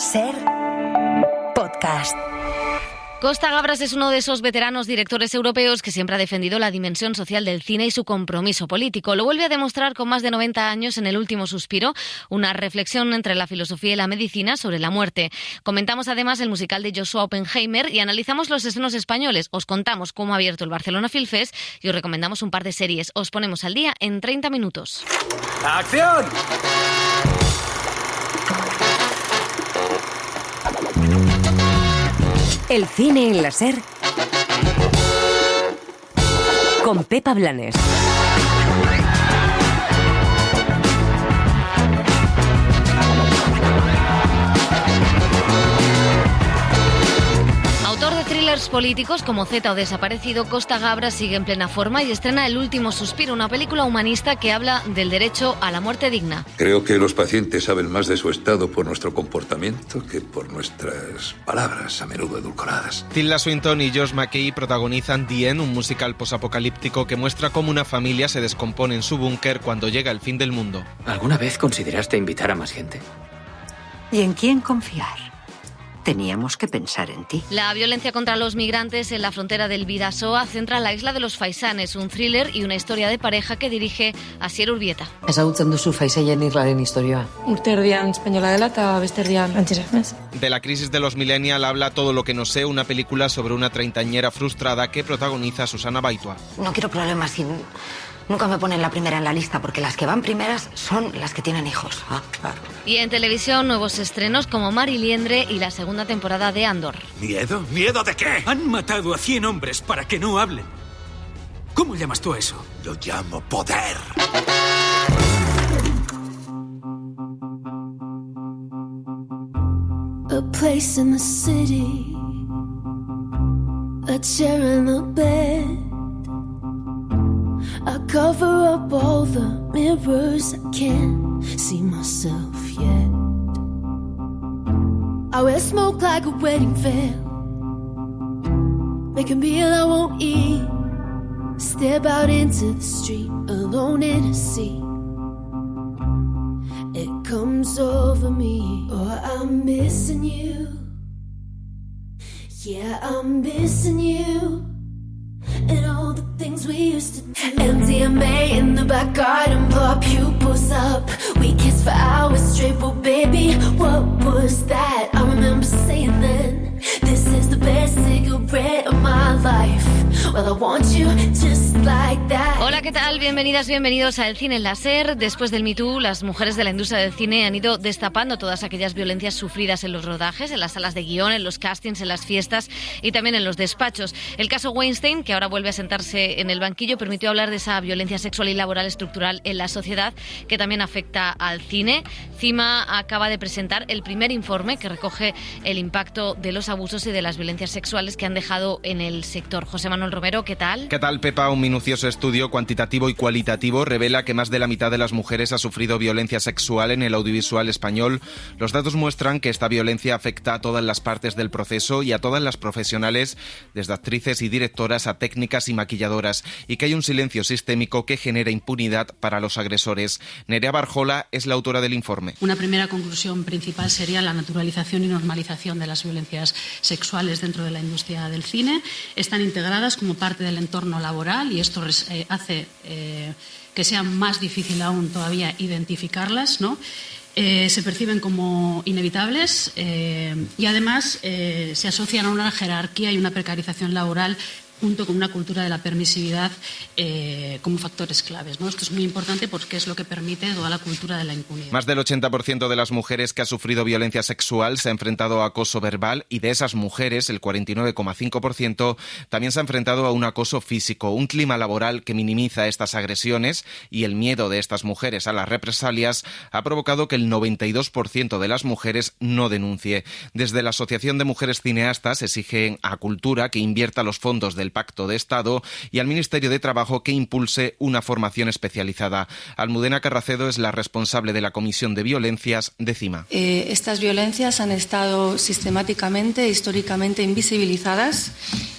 Ser podcast. Costa Gabras es uno de esos veteranos directores europeos que siempre ha defendido la dimensión social del cine y su compromiso político. Lo vuelve a demostrar con más de 90 años en El último suspiro, una reflexión entre la filosofía y la medicina sobre la muerte. Comentamos además el musical de Joshua Oppenheimer y analizamos los estrenos españoles. Os contamos cómo ha abierto el Barcelona Film Fest y os recomendamos un par de series. Os ponemos al día en 30 minutos. ¡Acción! El cine en la Ser con Pepa Blanes. Autor de thrillers políticos como Z o Desaparecido, Costa Gabras sigue en plena forma y estrena El último suspiro, una película humanista que habla del derecho a la muerte digna. Creo que los pacientes saben más de su estado por nuestro comportamiento que por nuestras palabras, a menudo edulcoradas. Tilda Swinton y Josh McKay protagonizan The End, un musical posapocalíptico que muestra cómo una familia se descompone en su búnker cuando llega el fin del mundo. ¿Alguna vez consideraste invitar a más gente? ¿Y en quién confiar? Teníamos que pensar en ti. La violencia contra los migrantes en la frontera del Bidasoa centra La isla de los faisanes, un thriller y una historia de pareja que dirige Asier Urbieta. Ezagutzen duzu faisaien irlaren historia. Urterdian española dela eta besterdian frantsesez. De la crisis de los millennials habla Todo lo que no sé, una película sobre una treintañera frustrada que protagoniza Susana Baitua. No quiero problemas y nunca me ponen la primera en la lista porque las que van primeras son las que tienen hijos. Ah, claro. Y en televisión, nuevos estrenos como Mar y Liendre y la segunda temporada de Andor. ¿Miedo? ¿Miedo de qué? Han matado a 100 hombres para que no hablen. ¿Cómo llamas tú a eso? Lo llamo poder. A place in the city, a chair in the bed. I cover up all the mirrors, I can't see myself yet. I wear smoke like a wedding veil, make a meal I won't eat, step out into the street, alone in a sea. It comes over me, oh, I'm missing you. Yeah, I'm missing you. And all the things we used to do. MDMA in the back garden, blow our pupils up. We kissed for hours straight, well baby, what was that? I remember saying then, this is the best cigarette of my life. Well, I want you just like that. Hola, ¿qué tal? Bienvenidas, bienvenidos a El Cine en la Ser. Después del Me Too, las mujeres de la industria del cine han ido destapando todas aquellas violencias sufridas en los rodajes, en las salas de guión, en los castings, en las fiestas y también en los despachos. El caso Weinstein, que ahora vuelve a sentarse en el banquillo, permitió hablar de esa violencia sexual y laboral estructural en la sociedad que también afecta al cine. CIMA acaba de presentar el primer informe que recoge el impacto de los abusos y de las violencias sexuales que han dejado en el sector. José Manuel Romero, ¿qué tal? ¿Qué tal, Pepa? Un minucioso estudio cuantitativo y cualitativo revela que más de la mitad de las mujeres ha sufrido violencia sexual en el audiovisual español. Los datos muestran que esta violencia afecta a todas las partes del proceso y a todas las profesionales, desde actrices y directoras a técnicas y maquilladoras, y que hay un silencio sistémico que genera impunidad para los agresores. Nerea Barjola es la autora del informe. Una primera conclusión principal sería la naturalización y normalización de las violencias sexuales dentro de la industria del cine. Están integradas como parte del entorno laboral y esto hace que sea más difícil aún todavía identificarlas, ¿no? Se perciben como inevitables y además se asocian a una jerarquía y una precarización laboral junto con una cultura de la permisividad como factores claves, ¿no? Esto es muy importante porque es lo que permite toda la cultura de la impunidad. Más del 80% de las mujeres que ha sufrido violencia sexual se ha enfrentado a acoso verbal y de esas mujeres, el 49,5%, también se ha enfrentado a un acoso físico, un clima laboral que minimiza estas agresiones y el miedo de estas mujeres a las represalias ha provocado que el 92% de las mujeres no denuncie. Desde la Asociación de Mujeres Cineastas exigen a Cultura que invierta los fondos del Pacto de Estado y al Ministerio de Trabajo que impulse una formación especializada. Almudena Carracedo es la responsable de la Comisión de Violencias de CIMA. Estas violencias han estado sistemáticamente e históricamente invisibilizadas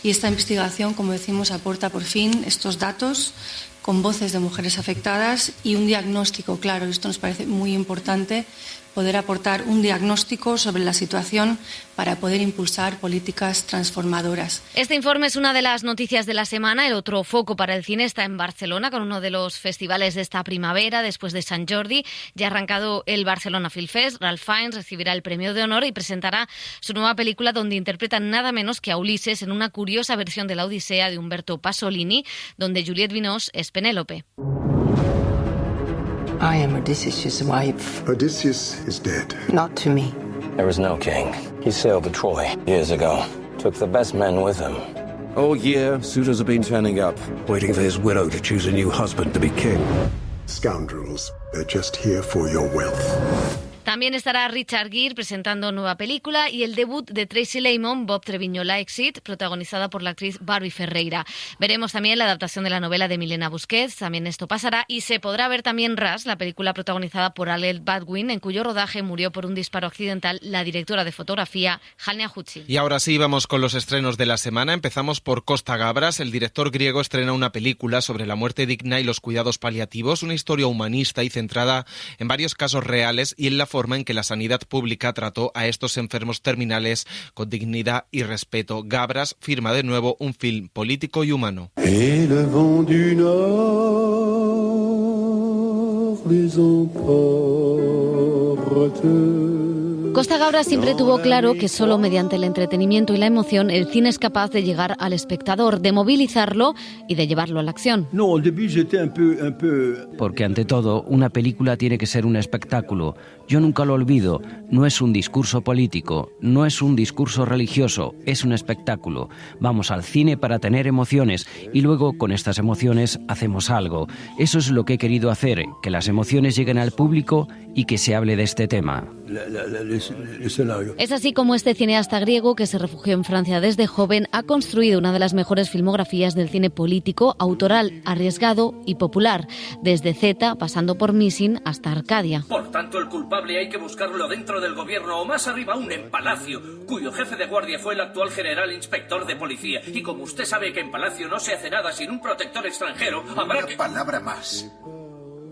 y esta investigación, como decimos, aporta por fin estos datos con voces de mujeres afectadas y un diagnóstico claro. Esto nos parece muy importante, poder aportar un diagnóstico sobre la situación para poder impulsar políticas transformadoras. Este informe es una de las noticias de la semana. El otro foco para el cine está en Barcelona, con uno de los festivales de esta primavera, después de Sant Jordi. Ya ha arrancado el Barcelona Film Fest. Ralph Fiennes recibirá el premio de honor y presentará su nueva película, donde interpreta nada menos que a Ulises en una curiosa versión de la Odisea de Umberto Pasolini, donde Juliette Binoche es Penélope. I am Odysseus' wife. Odysseus is dead. Not to me. There is no king. He sailed to Troy years ago. Took the best men with him. All year, suitors have been turning up, waiting for his widow to choose a new husband to be king. Scoundrels, they're just here for your wealth. También estará Richard Gere presentando nueva película y el debut de Tracy Lehman, Bob Treviño Likes It, protagonizada por la actriz Barbie Ferreira. Veremos también la adaptación de la novela de Milena Busquets, también esto pasará, y se podrá ver también Rush, la película protagonizada por Alec Baldwin, en cuyo rodaje murió por un disparo accidental la directora de fotografía, Hania Hucci. Y ahora sí, vamos con los estrenos de la semana. Empezamos por Costa Gabras. El director griego estrena una película sobre la muerte digna y los cuidados paliativos, una historia humanista y centrada en varios casos reales y en la forma en que la sanidad pública trató a estos enfermos terminales con dignidad y respeto. Gabras firma de nuevo un film político y humano. Et le vent du nord les emporte. Costa Gabras siempre tuvo claro que solo mediante el entretenimiento y la emoción el cine es capaz de llegar al espectador, de movilizarlo y de llevarlo a la acción. Porque ante todo, una película tiene que ser un espectáculo. Yo nunca lo olvido, no es un discurso político, no es un discurso religioso, es un espectáculo. Vamos al cine para tener emociones y luego con estas emociones hacemos algo. Eso es lo que he querido hacer, que las emociones lleguen al público y que se hable de este tema. Es así como este cineasta griego, que se refugió en Francia desde joven, ha construido una de las mejores filmografías del cine político, autoral, arriesgado y popular, desde Z, pasando por Missing hasta Arcadia. Por tanto, el culpable hay que buscarlo dentro del gobierno o más arriba aún en Palacio, cuyo jefe de guardia fue el actual general inspector de policía. Y como usted sabe que en Palacio no se hace nada sin un protector extranjero, habrá que... palabra más.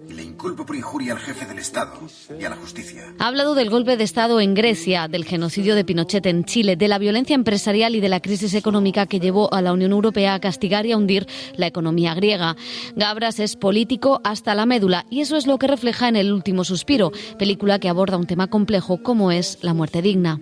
Le inculpo por injuria al jefe del Estado y a la justicia. Ha hablado del golpe de Estado en Grecia, del genocidio de Pinochet en Chile, de la violencia empresarial y de la crisis económica que llevó a la Unión Europea a castigar y a hundir la economía griega. Gabras es político hasta la médula y eso es lo que refleja en El último suspiro, película que aborda un tema complejo como es la muerte digna.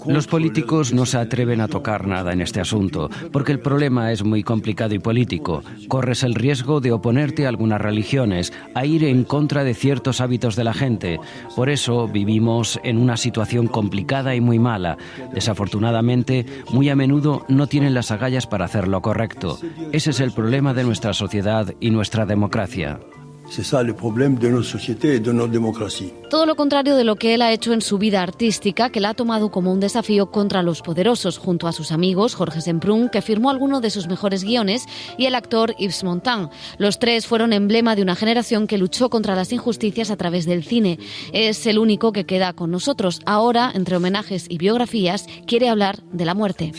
Los políticos no se atreven a tocar nada en este asunto, porque el problema es muy complicado y político. Corres el riesgo de oponerte a algunas religiones, a ir en contra de ciertos hábitos de la gente. Por eso vivimos en una situación complicada y muy mala. Desafortunadamente, muy a menudo no tienen las agallas para hacer lo correcto. Ese es el problema de nuestra sociedad y nuestra democracia. C'est ça le problème de notre société et de notre démocratie. Todo lo contrario de lo que él ha hecho en su vida artística, que la ha tomado como un desafío contra los poderosos, junto a sus amigos Jorge Semprún, que firmó alguno de sus mejores guiones, y el actor Yves Montand. Los tres fueron emblema de una generación que luchó contra las injusticias a través del cine. Es el único que queda con nosotros. Ahora, entre homenajes y biografías, quiere hablar de la muerte.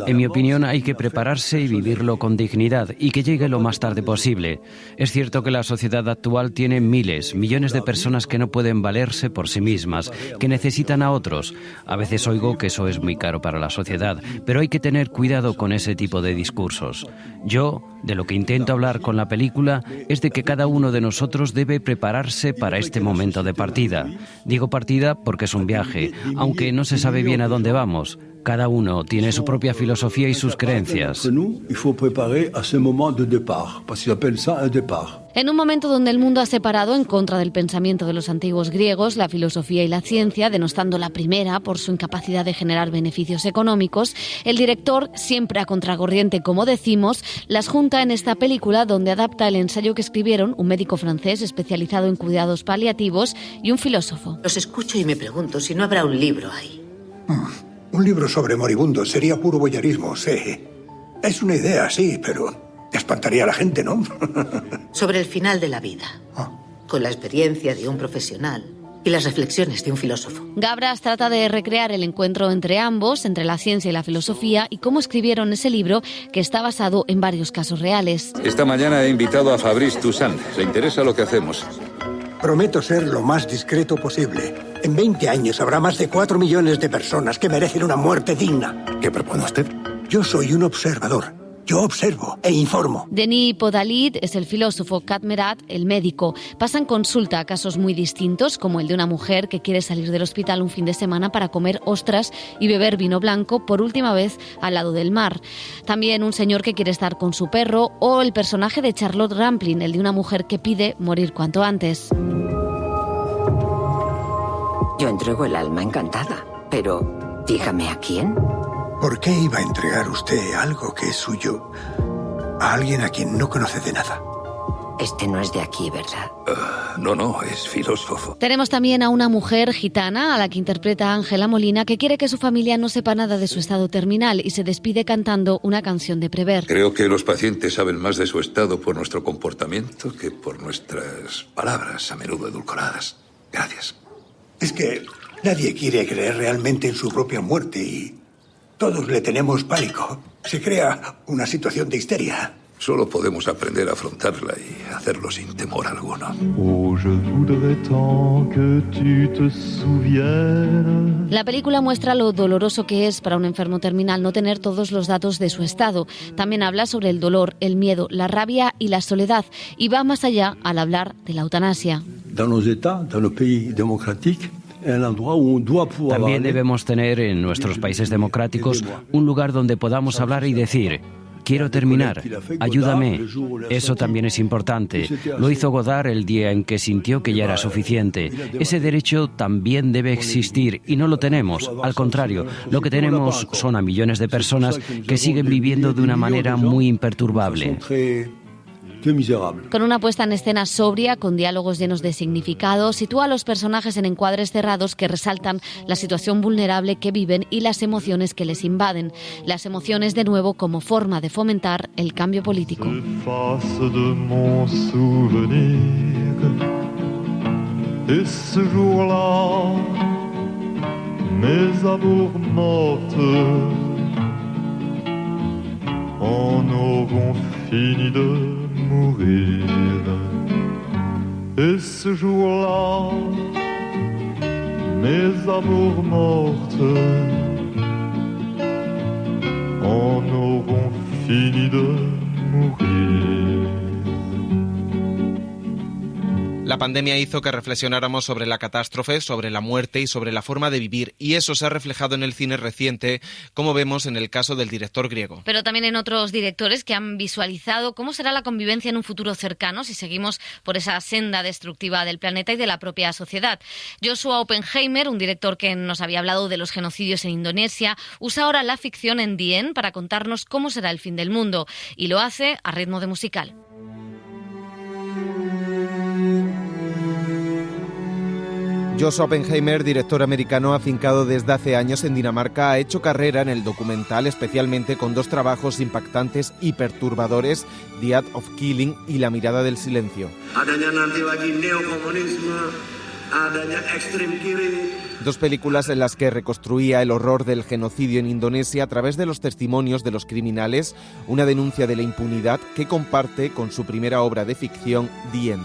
En mi opinión, hay que prepararse y vivirlo con dignidad y que llegue lo más tarde posible. Es cierto que la sociedad actual tiene miles, millones de personas que no pueden valerse por sí mismas, que necesitan a otros. A veces oigo que eso es muy caro para la sociedad, pero hay que tener cuidado con ese tipo de discursos. Yo, de lo que intento hablar con la película, es de que cada uno de nosotros debe prepararse para este momento de partida. Digo partida porque es un viaje, aunque no se sabe bien a dónde vamos. Cada uno tiene su propia filosofía y sus creencias. En un momento donde el mundo ha separado en contra del pensamiento de los antiguos griegos, la filosofía y la ciencia, denostando la primera por su incapacidad de generar beneficios económicos, el director, siempre a contracorriente como decimos, las junta en esta película donde adapta el ensayo que escribieron un médico francés especializado en cuidados paliativos y un filósofo. Los escucho y me pregunto si no habrá un libro ahí. Un libro sobre moribundos sería puro boyerismo, sí. Es una idea, sí, pero espantaría a la gente, ¿no? Sobre el final de la vida. Con la experiencia de un profesional, y las reflexiones de un filósofo. Gabras trata de recrear el encuentro entre ambos, entre la ciencia y la filosofía, y cómo escribieron ese libro que está basado en varios casos reales. Esta mañana he invitado a Fabrice Toussaint. ¿Le interesa lo que hacemos? Prometo ser lo más discreto posible. En 20 años habrá más de 4 millones de personas que merecen una muerte digna. ¿Qué propone usted? Yo soy un observador. Yo observo e informo. Denis Podalid es el filósofo, Kat Merat el médico. Pasan consulta a casos muy distintos, como el de una mujer que quiere salir del hospital un fin de semana para comer ostras y beber vino blanco por última vez al lado del mar. También un señor que quiere estar con su perro, o el personaje de Charlotte Rampling, el de una mujer que pide morir cuanto antes. Yo entrego el alma encantada, pero dígame a quién. ¿Por qué iba a entregar usted algo que es suyo a alguien a quien no conoce de nada? Este no es de aquí, ¿verdad? No, es filósofo. Tenemos también a una mujer gitana, a la que interpreta Ángela Molina, que quiere que su familia no sepa nada de su estado terminal y se despide cantando una canción de Prévert. Creo que los pacientes saben más de su estado por nuestro comportamiento que por nuestras palabras, a menudo edulcoradas. Gracias. Es que nadie quiere creer realmente en su propia muerte y todos le tenemos pánico. Se crea una situación de histeria. Solo podemos aprender a afrontarla y hacerlo sin temor alguno. La película muestra lo doloroso que es para un enfermo terminal no tener todos los datos de su estado. También habla sobre el dolor, el miedo, la rabia y la soledad, y va más allá al hablar de la eutanasia. También debemos tener en nuestros países democráticos un lugar donde podamos hablar y decir: quiero terminar, ayúdame. Eso también es importante. Lo hizo Godard el día en que sintió que ya era suficiente. Ese derecho también debe existir y no lo tenemos. Al contrario, lo que tenemos son a millones de personas que siguen viviendo de una manera muy imperturbable. Con una puesta en escena sobria, con diálogos llenos de significado, sitúa a los personajes en encuadres cerrados que resaltan la situación vulnerable que viven y las emociones que les invaden. Las emociones, de nuevo, como forma de fomentar el cambio político. Mourir. Et ce jour-là, mes amours mortes en auront fini de mourir. La pandemia hizo que reflexionáramos sobre la catástrofe, sobre la muerte y sobre la forma de vivir, y eso se ha reflejado en el cine reciente, como vemos en el caso del director griego. Pero también en otros directores que han visualizado cómo será la convivencia en un futuro cercano si seguimos por esa senda destructiva del planeta y de la propia sociedad. Joshua Oppenheimer, un director que nos había hablado de los genocidios en Indonesia, usa ahora la ficción en The End para contarnos cómo será el fin del mundo, y lo hace a ritmo de musical. Joshua Oppenheimer, director americano afincado desde hace años en Dinamarca, ha hecho carrera en el documental, especialmente con dos trabajos impactantes y perturbadores, The Act of Killing y La mirada del silencio. Adanya nanti lagi neokomunisme, adanya ekstrem kiri. Dos películas en las que reconstruía el horror del genocidio en Indonesia a través de los testimonios de los criminales, una denuncia de la impunidad que comparte con su primera obra de ficción, The End.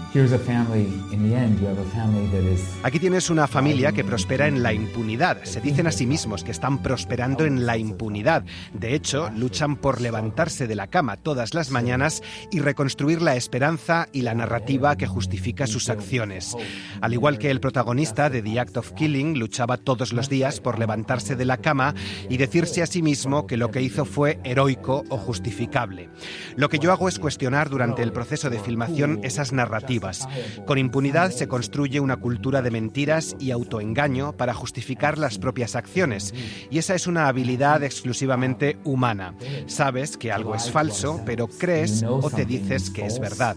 Aquí tienes una familia que prospera en la impunidad. Se dicen a sí mismos que están prosperando en la impunidad. De hecho, luchan por levantarse de la cama todas las mañanas y reconstruir la esperanza y la narrativa que justifica sus acciones. Al igual que el protagonista de The Act of Killing, luchaba todos los días por levantarse de la cama y decirse a sí mismo que lo que hizo fue heroico o justificable. Lo que yo hago es cuestionar durante el proceso de filmación esas narrativas. Con impunidad se construye una cultura de mentiras y autoengaño para justificar las propias acciones, y esa es una habilidad exclusivamente humana. Sabes que algo es falso, pero crees o te dices que es verdad.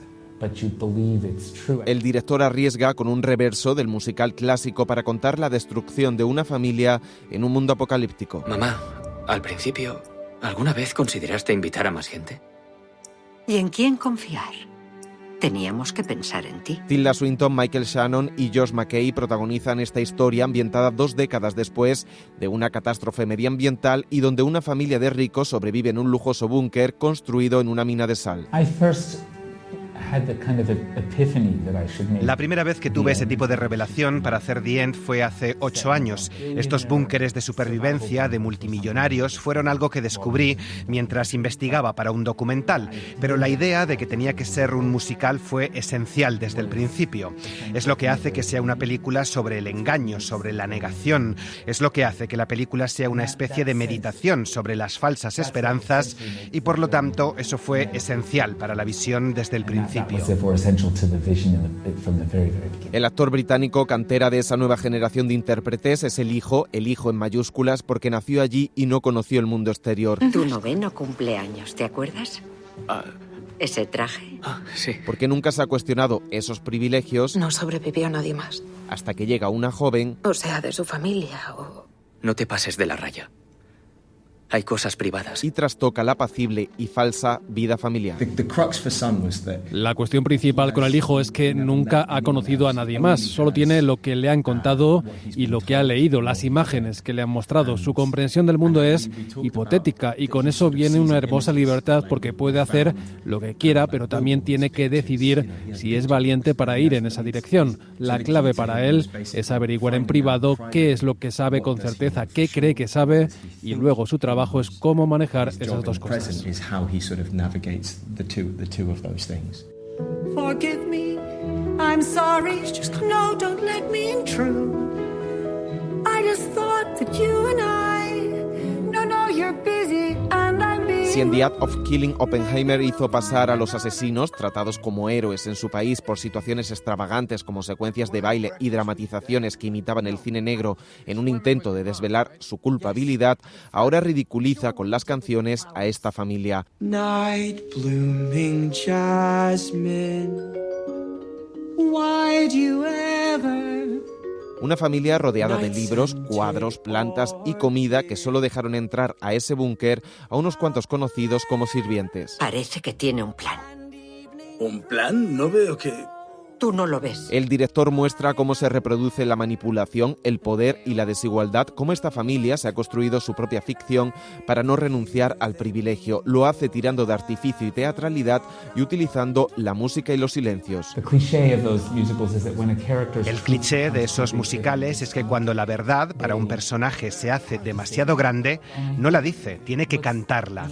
El director arriesga con un reverso del musical clásico para contar la destrucción de una familia en un mundo apocalíptico. Mamá, al principio, ¿alguna vez consideraste invitar a más gente? ¿Y en quién confiar? Teníamos que pensar en ti. Tilda Swinton, Michael Shannon y Josh McKay protagonizan esta historia ambientada 2 décadas después de una catástrofe medioambiental y donde una familia de ricos sobrevive en un lujoso búnker construido en una mina de sal. La primera vez que tuve ese tipo de revelación para hacer The End fue hace 8 años. Estos búnkeres de supervivencia de multimillonarios fueron algo que descubrí mientras investigaba para un documental, pero la idea de que tenía que ser un musical fue esencial desde el principio. Es lo que hace que sea una película sobre el engaño, sobre la negación. Es lo que hace que la película sea una especie de meditación sobre las falsas esperanzas y por lo tanto eso fue esencial para la visión desde el principio. El actor británico, cantera de esa nueva generación de intérpretes, es el hijo en mayúsculas, porque nació allí y no conoció el mundo exterior. Tu 9º cumpleaños, ¿te acuerdas? ¿Ese traje? Sí. Porque nunca se ha cuestionado esos privilegios. No sobrevivió nadie más. Hasta que llega una joven. O sea, de su familia o... No te pases de la raya. Hay cosas privadas. Y trastoca la apacible y falsa vida familiar. La cuestión principal con el hijo es que nunca ha conocido a nadie más. Solo tiene lo que le han contado y lo que ha leído, las imágenes que le han mostrado. Su comprensión del mundo es hipotética y con eso viene una hermosa libertad porque puede hacer lo que quiera, pero también tiene que decidir si es valiente para ir en esa dirección. La clave para él es averiguar en privado qué es lo que sabe con certeza, qué cree que sabe y luego su trabajo es cómo manejar esas dos cosas. Forgive me, I'm sorry. No, don't let me intrude. I just thought that you and I. No, you're busy and I'm busy. Si en The Act of Killing Oppenheimer hizo pasar a los asesinos, tratados como héroes en su país por situaciones extravagantes como secuencias de baile y dramatizaciones que imitaban el cine negro en un intento de desvelar su culpabilidad, ahora ridiculiza con las canciones a esta familia. Night blooming jasmine. Why'd you ever? Una familia rodeada de libros, cuadros, plantas y comida que solo dejaron entrar a ese búnker a unos cuantos conocidos como sirvientes. Parece que tiene un plan. ¿Un plan? No veo que... Tú no lo ves. El director muestra cómo se reproduce la manipulación, el poder y la desigualdad, cómo esta familia se ha construido su propia ficción para no renunciar al privilegio. Lo hace tirando de artificio y teatralidad y utilizando la música y los silencios. El cliché de esos musicales es que cuando la verdad para un personaje se hace demasiado grande, no la dice, tiene que cantarla.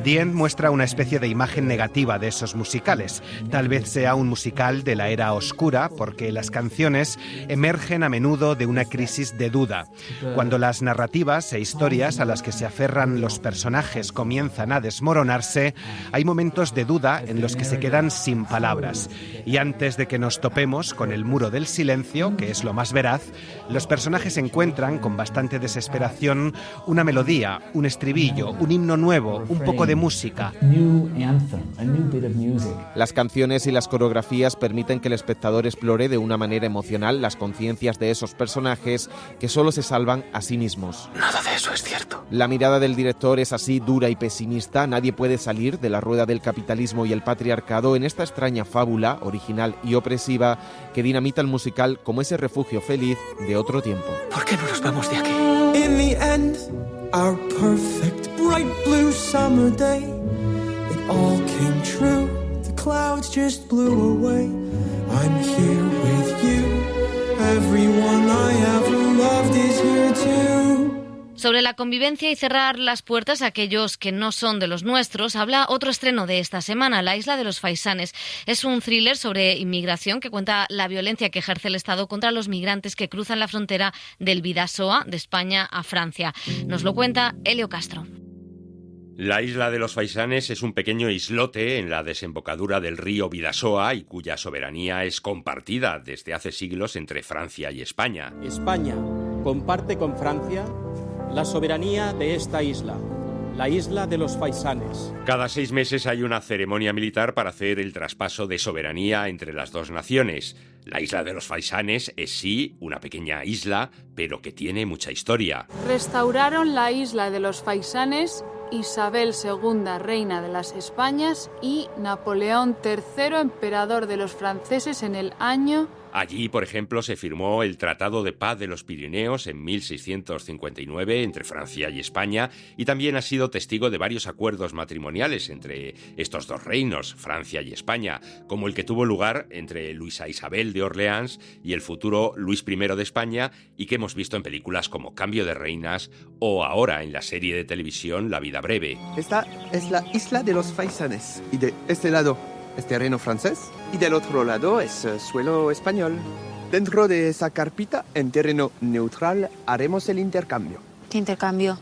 The End muestra una especie de imagen negativa de esos musicales. Tal vez sea un musical de la era oscura porque las canciones emergen a menudo de una crisis de duda. Cuando las narrativas e historias a las que se aferran los personajes comienzan a desmoronarse, hay momentos de duda en los que se quedan sin palabras. Y antes de que nos topemos con el muro del silencio, que es lo más veraz, los personajes encuentran con bastante desesperación una melodía, un estribillo, un himno nuevo, un poco de música. Las canciones y las coreografías permiten que el espectador explore de una manera emocional las conciencias de esos personajes que solo se salvan a sí mismos. Nada de eso es cierto. La mirada del director es así dura y pesimista. Nadie puede salir de la rueda del capitalismo y el patriarcado en esta extraña fábula, original y opresiva, que dinamita el musical como ese refugio feliz de otro tiempo. ¿Por qué no nos vamos de aquí? In the end, our perfect bright blue summer day, it all came true. The clouds just blew away. I'm here with you. Everyone I ever loved is here too. Sobre la convivencia y cerrar las puertas a aquellos que no son de los nuestros, habla otro estreno de esta semana, La isla de los Faisanes. Es un thriller sobre inmigración que cuenta la violencia que ejerce el Estado contra los migrantes que cruzan la frontera del Bidasoa, de España a Francia. Nos lo cuenta Elio Castro. La isla de los Faisanes es un pequeño islote en la desembocadura del río Bidasoa y cuya soberanía es compartida desde hace siglos entre Francia y España. España comparte con Francia la soberanía de esta isla, la isla de los Faisanes. Cada 6 meses hay una ceremonia militar para hacer el traspaso de soberanía entre las dos naciones. La isla de los Faisanes es sí una pequeña isla, pero que tiene mucha historia. Restauraron la isla de los Faisanes Isabel II, reina de las Españas, y Napoleón III, emperador de los franceses en el año... Allí, por ejemplo, se firmó el Tratado de Paz de los Pirineos en 1659 entre Francia y España, y también ha sido testigo de varios acuerdos matrimoniales entre estos dos reinos, Francia y España, como el que tuvo lugar entre Luisa Isabel de Orleans y el futuro Luis I de España, y que hemos visto en películas como Cambio de Reinas o ahora en la serie de televisión La vida breve. Esta es la isla de los Faisanes, y de este lado es terreno francés y del otro lado es suelo español. Dentro de esa carpita, en terreno neutral, haremos el intercambio. ¿Qué intercambio?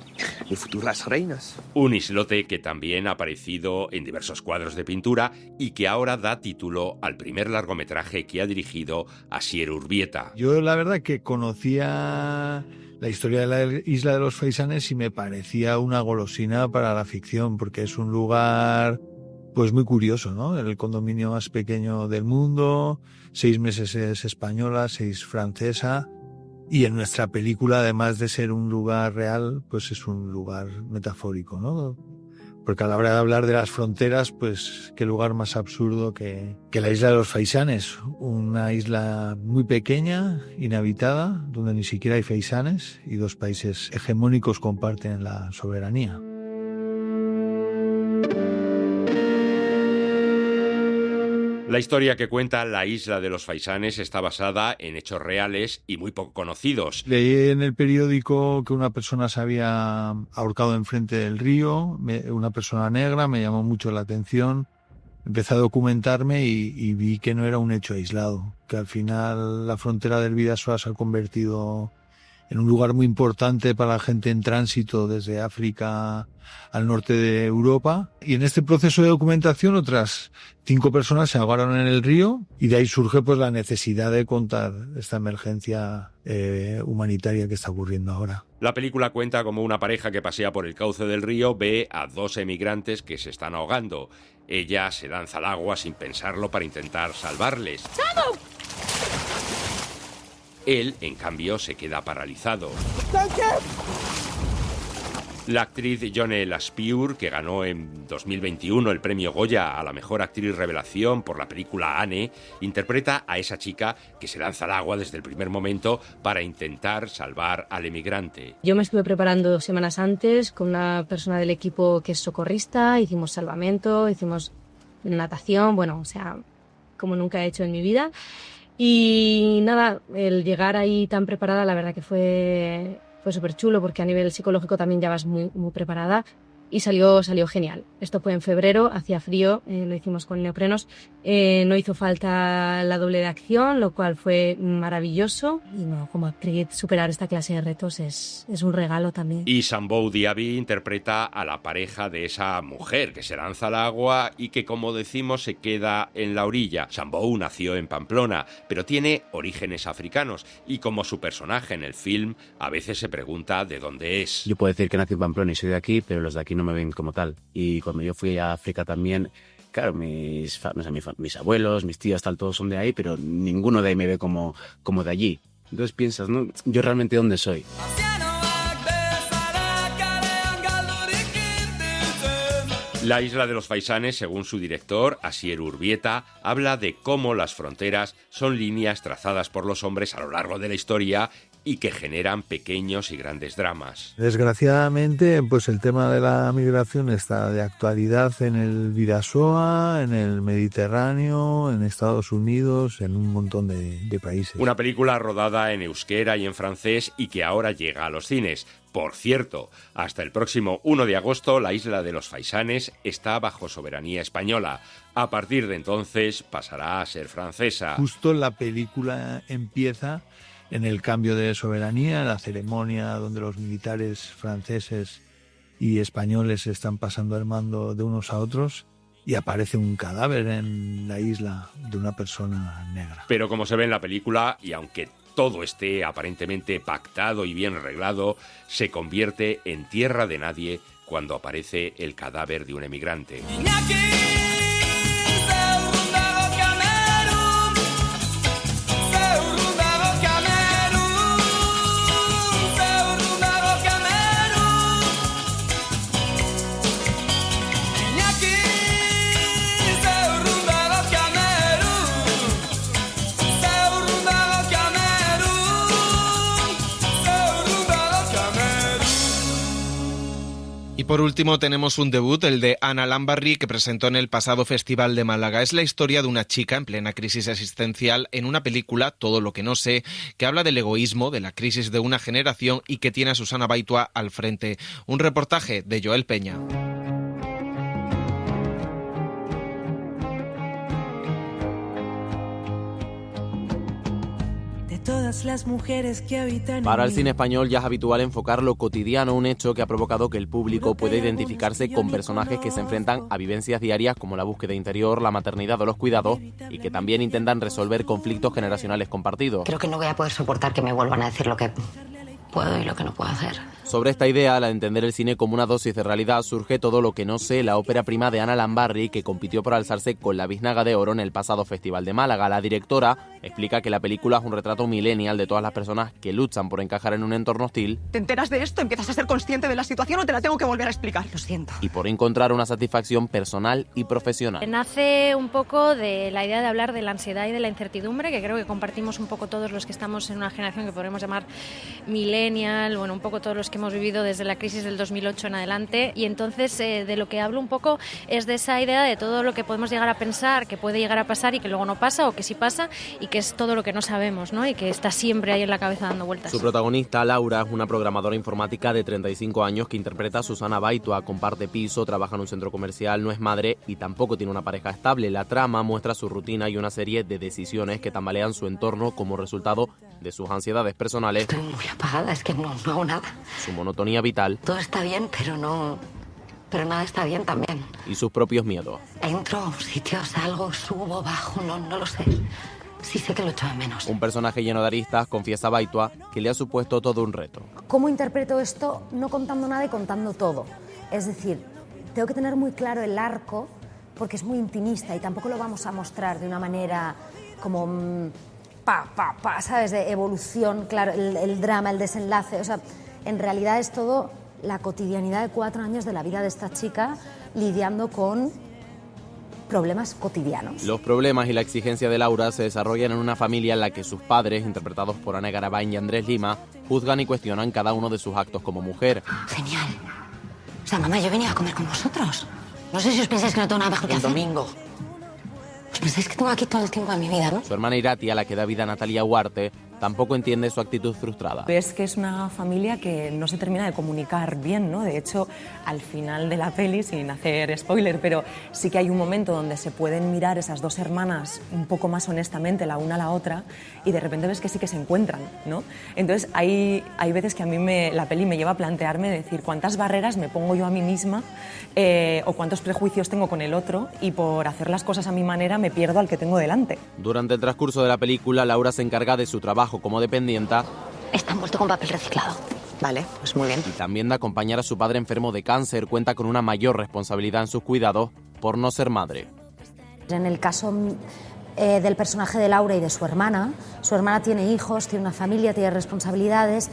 De futuras reinas. Un islote que también ha aparecido en diversos cuadros de pintura y que ahora da título al primer largometraje que ha dirigido Asier Urbieta. Yo la verdad que conocía la historia de la isla de los Faisanes y me parecía una golosina para la ficción, porque es un lugar... pues muy curioso, ¿no? El condominio más pequeño del mundo, 6 meses es española, 6 francesa, y en nuestra película, además de ser un lugar real, pues es un lugar metafórico, ¿no? Porque a la hora de hablar de las fronteras, pues qué lugar más absurdo que la isla de los Faisanes, una isla muy pequeña, inhabitada, donde ni siquiera hay faisanes, y 2 países hegemónicos comparten la soberanía. La historia que cuenta La isla de los Faisanes está basada en hechos reales y muy poco conocidos. Leí en el periódico que una persona se había ahorcado enfrente del río, una persona negra, me llamó mucho la atención. Empecé a documentarme y vi que no era un hecho aislado, que al final la frontera del Bidasoa se ha convertido en un lugar muy importante para la gente en tránsito desde África al norte de Europa. Y en este proceso de documentación otras 5 personas se ahogaron en el río y de ahí surge pues la necesidad de contar esta emergencia humanitaria que está ocurriendo ahora. La película cuenta como una pareja que pasea por el cauce del río ve a 2 emigrantes que se están ahogando. Ella se lanza al agua sin pensarlo para intentar salvarles. ¡Vamos! Él, en cambio, se queda paralizado. La actriz Jonelle Aspire, que ganó en 2021 el premio Goya a la mejor actriz revelación por la película Anne, interpreta a esa chica que se lanza al agua desde el primer momento para intentar salvar al emigrante. Yo me estuve preparando 2 semanas antes con una persona del equipo que es socorrista, hicimos salvamento, hicimos natación, bueno, o sea, como nunca he hecho en mi vida. Y nada, el llegar ahí tan preparada, la verdad que fue súper chulo, porque a nivel psicológico también ya vas muy preparada, y salió genial. Esto fue en febrero, hacía frío, lo hicimos con neoprenos, no hizo falta la doble de acción, lo cual fue maravilloso, y bueno, como actriz superar esta clase de retos es un regalo también. Y Sambou Diaby interpreta a la pareja de esa mujer que se lanza al agua y que, como decimos, se queda en la orilla. Sambou nació en Pamplona, pero tiene orígenes africanos, y como su personaje en el film, a veces se pregunta de dónde es. Yo puedo decir que nací en Pamplona y soy de aquí, pero los de aquí no me ven como tal. Y cuando yo fui a África también, claro, mis abuelos, mis tíos, tal, todos son de ahí, pero ninguno de ahí me ve como de allí. Entonces piensas, ¿no? Yo realmente ¿dónde soy? La isla de los Faisanes, según su director, Asier Urbieta, habla de cómo las fronteras son líneas trazadas por los hombres a lo largo de la historia y que generan pequeños y grandes dramas. Desgraciadamente, pues el tema de la migración está de actualidad en el Bidasoa, en el Mediterráneo, en Estados Unidos, en un montón de países. Una película rodada en euskera y en francés y que ahora llega a los cines. Por cierto, hasta el próximo 1 de agosto, la isla de los Faisanes está bajo soberanía española. A partir de entonces pasará a ser francesa. Justo la película empieza en el cambio de soberanía, la ceremonia donde los militares franceses y españoles se están pasando el mando de unos a otros, y aparece un cadáver en la isla de una persona negra. Pero como se ve en la película, y aunque todo esté aparentemente pactado y bien arreglado, se convierte en tierra de nadie cuando aparece el cadáver de un emigrante. por último tenemos un debut, el de Ana Lambarri, que presentó en el pasado Festival de Málaga. Es la historia de una chica en plena crisis existencial en una película, Todo lo que no sé, que habla del egoísmo, de la crisis de una generación y que tiene a Susana Baitua al frente. Un reportaje de Joel Peña. Todas las mujeres que habitan Para el cine español ya es habitual enfocar lo cotidiano, un hecho que ha provocado que el público pueda identificarse con personajes que se enfrentan a vivencias diarias como la búsqueda interior, la maternidad o los cuidados, y que también intentan resolver conflictos generacionales compartidos. Creo que no voy a poder soportar que me vuelvan a decir lo que puedo y lo que no puedo hacer. Sobre esta idea, la de entender el cine como una dosis de realidad, surge Todo lo que no sé, la ópera prima de Ana Lambarri, que compitió por alzarse con la Biznaga de Oro en el pasado Festival de Málaga. La directora explica que la película es un retrato millennial de todas las personas que luchan por encajar en un entorno hostil. ¿Te enteras de esto? ¿Empiezas a ser consciente de la situación o te la tengo que volver a explicar? Lo siento. Y por encontrar una satisfacción personal y profesional. Nace un poco de la idea de hablar de la ansiedad y de la incertidumbre, que creo que compartimos un poco todos los que estamos en una generación que podemos llamar millennial, bueno, un poco todos los que hemos vivido desde la crisis del 2008 en adelante. Y entonces de lo que hablo un poco es de esa idea de todo lo que podemos llegar a pensar que puede llegar a pasar y que luego no pasa, o que sí pasa, y que es todo lo que no sabemos, ¿no? Y que está siempre ahí en la cabeza dando vueltas. Su protagonista, Laura, es una programadora informática de 35 años que interpreta a Susana Baitua. Comparte piso, trabaja en un centro comercial, no es madre y tampoco tiene una pareja estable. La trama muestra su rutina y una serie de decisiones que tambalean su entorno como resultado de sus ansiedades personales. Estoy muy apagada, es que no hago nada. Su monotonía vital. Todo está bien, pero nada está bien también. Y sus propios miedos. Entro a un sitio, salgo, subo, bajo, no lo sé. Sí sé que lo echo de menos. Un personaje lleno de aristas, confiesa Baitua, que le ha supuesto todo un reto. ¿Cómo interpreto esto? No contando nada y contando todo. Es decir, tengo que tener muy claro el arco, porque es muy intimista y tampoco lo vamos a mostrar de una manera como ¿sabes? De evolución, claro, el drama, el desenlace. O sea, en realidad es todo la cotidianidad de 4 años de la vida de esta chica lidiando con problemas cotidianos. Los problemas y la exigencia de Laura se desarrollan en una familia en la que sus padres, interpretados por Ana Garabán y Andrés Lima, juzgan y cuestionan cada uno de sus actos como mujer. Genial. O sea, mamá, yo venía a comer con vosotros. No sé si os pensáis que no tengo nada mejor que hacer. El domingo. Os pensáis que tengo aquí todo el tiempo de mi vida, ¿no? Su hermana Irati, a la que da vida Natalia Huarte, tampoco entiende su actitud frustrada. Ves que es una familia que no se termina de comunicar bien, ¿no? De hecho, al final de la peli, sin hacer spoiler, pero sí que hay un momento donde se pueden mirar esas dos hermanas un poco más honestamente la una a la otra y de repente ves que sí que se encuentran, ¿no? Entonces hay veces que a mí la peli me lleva a plantearme decir cuántas barreras me pongo yo a mí misma o cuántos prejuicios tengo con el otro y por hacer las cosas a mi manera me pierdo al que tengo delante. Durante el transcurso de la película, Laura se encarga de su trabajo como dependienta. Está envuelto con papel reciclado. Vale, pues muy bien. Y también de acompañar a su padre enfermo de cáncer. Cuenta con una mayor responsabilidad en sus cuidados por no ser madre. En el caso del personaje de Laura y de su hermana tiene hijos, tiene una familia, tiene responsabilidades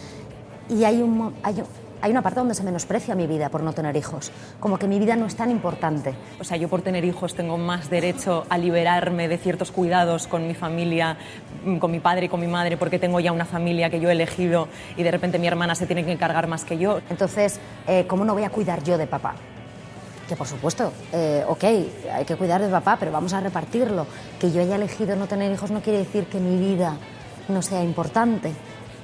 y hay una parte donde se menosprecia mi vida por no tener hijos, como que mi vida no es tan importante. O sea, yo por tener hijos tengo más derecho a liberarme de ciertos cuidados con mi familia, con mi padre y con mi madre, porque tengo ya una familia que yo he elegido y de repente mi hermana se tiene que encargar más que yo. Entonces, ¿cómo no voy a cuidar yo de papá? Que por supuesto, ok, hay que cuidar de papá, pero vamos a repartirlo. Que yo haya elegido no tener hijos no quiere decir que mi vida no sea importante.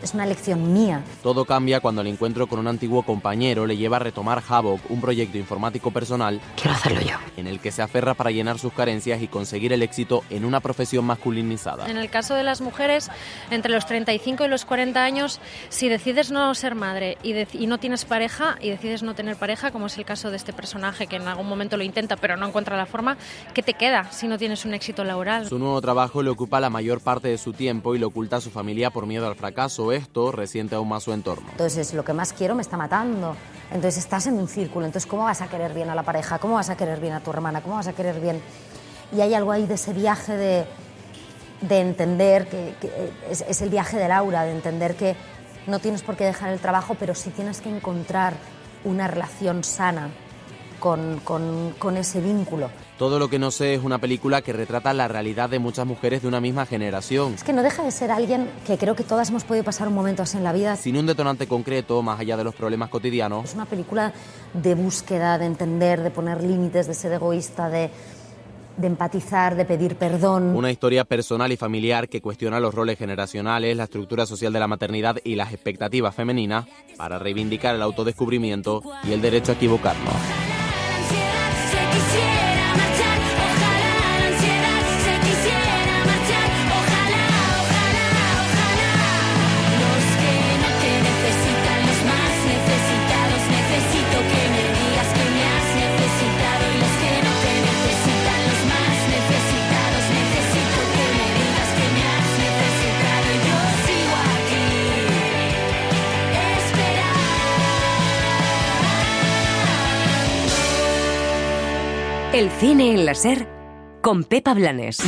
Es una elección mía. Todo cambia cuando el encuentro con un antiguo compañero le lleva a retomar Havok, un proyecto informático personal. Quiero hacerlo yo. En el que se aferra para llenar sus carencias y conseguir el éxito en una profesión masculinizada. En el caso de las mujeres, entre los 35 y los 40 años, si decides no ser madre y no tienes pareja y decides no tener pareja, como es el caso de este personaje que en algún momento lo intenta pero no encuentra la forma, ¿qué te queda si no tienes un éxito laboral? Su nuevo trabajo le ocupa la mayor parte de su tiempo y lo oculta a su familia por miedo al fracaso. Esto resiente aún más su entorno. Entonces, lo que más quiero me está matando. Entonces, estás en un círculo. Entonces, ¿cómo vas a querer bien a la pareja? ¿Cómo vas a querer bien a tu hermana? ¿Cómo vas a querer bien? Y hay algo ahí de ese viaje de entender, que es el viaje de Laura, de entender que no tienes por qué dejar el trabajo, pero sí tienes que encontrar una relación sana con ese vínculo. Todo lo que no sé es una película que retrata la realidad de muchas mujeres de una misma generación. Es que no deja de ser alguien que creo que todas hemos podido pasar un momento así en la vida. Sin un detonante concreto, más allá de los problemas cotidianos. Es una película de búsqueda, de entender, de poner límites, de ser egoísta, de empatizar, de pedir perdón. Una historia personal y familiar que cuestiona los roles generacionales, la estructura social de la maternidad y las expectativas femeninas para reivindicar el autodescubrimiento y el derecho a equivocarnos. El cine en la SER con Pepa Blanes.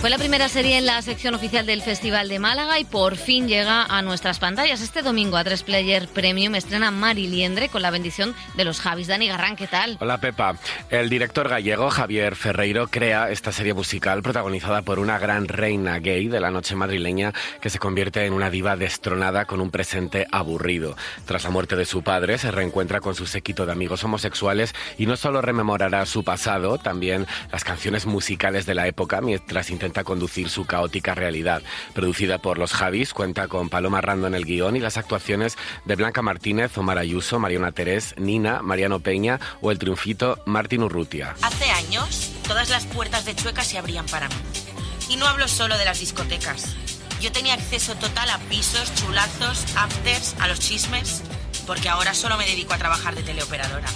Fue la primera serie en la sección oficial del Festival de Málaga y por fin llega a nuestras pantallas. Este domingo A3 Player Premium estrena Mari Liendre con la bendición de los Javis. Dani Garrán, ¿qué tal? Hola Pepa. El director gallego Javier Ferreiro crea esta serie musical protagonizada por una gran reina gay de la noche madrileña que se convierte en una diva destronada con un presente aburrido. Tras la muerte de su padre se reencuentra con su séquito de amigos homosexuales y no solo rememorará su pasado, también las canciones musicales de la época mientras intenta conducir su caótica realidad. Producida por los Javis, cuenta con Paloma Rando en el guión y las actuaciones de Blanca Martínez, Omar Ayuso, Mariona Terés, Nina, Mariano Peña o el triunfito Martín Urrutia. Hace años, todas las puertas de Chueca se abrían para mí. Y no hablo solo de las discotecas. Yo tenía acceso total a pisos, chulazos, afters, a los chismes, porque ahora solo me dedico a trabajar de teleoperadora.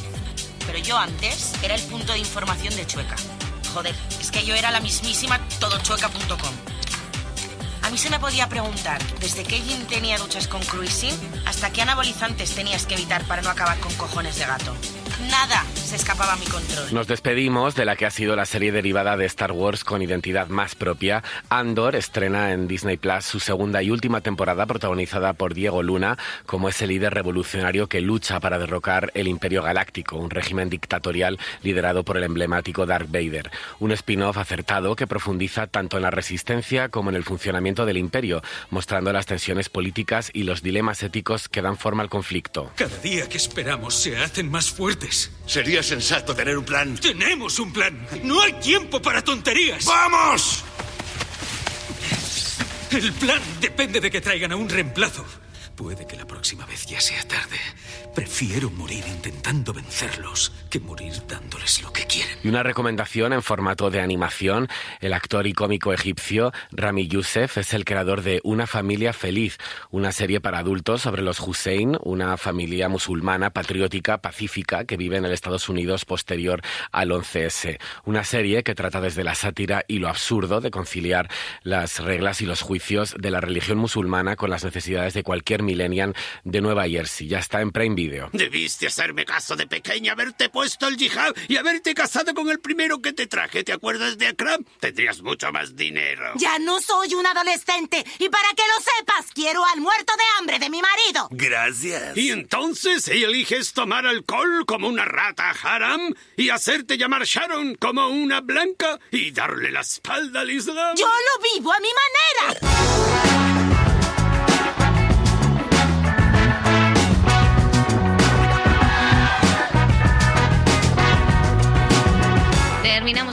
Pero yo antes era el punto de información de Chueca. Joder, es que yo era la mismísima todochueca.com. A mí se me podía preguntar desde qué gin tenía duchas con cruising hasta qué anabolizantes tenías que evitar para no acabar con cojones de gato. Nada se escapaba a mi control. Nos despedimos de la que ha sido la serie derivada de Star Wars con identidad más propia. Andor estrena en Disney Plus su segunda y última temporada protagonizada por Diego Luna como ese líder revolucionario que lucha para derrocar el Imperio Galáctico, un régimen dictatorial liderado por el emblemático Darth Vader. Un spin-off acertado que profundiza tanto en la resistencia como en el funcionamiento del Imperio, mostrando las tensiones políticas y los dilemas éticos que dan forma al conflicto. Cada día que esperamos se hacen más fuertes. Sería sensato tener un plan. ¡Tenemos un plan! ¡No hay tiempo para tonterías! ¡Vamos! El plan depende de que traigan a un reemplazo. Puede que la próxima vez ya sea tarde. Prefiero morir intentando vencerlos que morir dándoles lo que quieren. Y una recomendación en formato de animación. El actor y cómico egipcio Rami Youssef es el creador de Una familia feliz, una serie para adultos sobre los Hussein, una familia musulmana patriótica, pacífica, que vive en el Estados Unidos posterior al 11S. Una serie que trata desde la sátira y lo absurdo de conciliar las reglas y los juicios de la religión musulmana con las necesidades de cualquier millennial de Nueva Jersey. Ya está en Prime Video. Debiste hacerme caso de pequeña, haberte puesto el yihad y haberte casado con el primero que te traje. ¿Te acuerdas de Akram? Tendrías mucho más dinero. Ya no soy un adolescente y para que lo sepas, quiero al muerto de hambre de mi marido. Gracias. ¿Y entonces eliges tomar alcohol como una rata haram y hacerte llamar Sharon como una blanca y darle la espalda al Islam? Yo lo vivo a mi manera.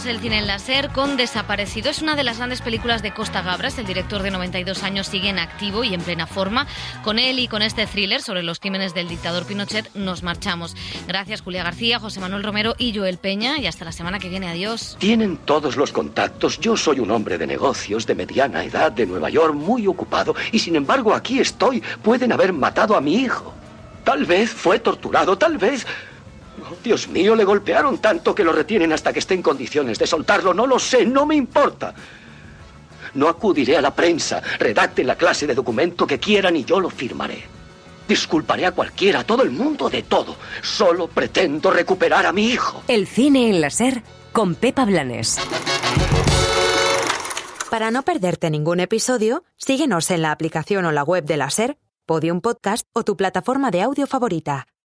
el cine en la SER con Desaparecido. Es una de las grandes películas de Costa Gabras. El director de 92 años sigue en activo y en plena forma. Con él y con este thriller sobre los crímenes del dictador Pinochet nos marchamos. Gracias Julia García, José Manuel Romero y Joel Peña. Y hasta la semana que viene. Adiós. Tienen todos los contactos. Yo soy un hombre de negocios, de mediana edad, de Nueva York, muy ocupado. Y sin embargo aquí estoy. Pueden haber matado a mi hijo. Tal vez fue torturado, tal vez... Oh, Dios mío, le golpearon tanto que lo retienen hasta que esté en condiciones de soltarlo. No lo sé, no me importa. No acudiré a la prensa. Redacten la clase de documento que quieran y yo lo firmaré. Disculparé a cualquiera, a todo el mundo, de todo. Solo pretendo recuperar a mi hijo. El cine en la SER con Pepa Blanes. Para no perderte ningún episodio, síguenos en la aplicación o la web de la SER, Podium Podcast o tu plataforma de audio favorita.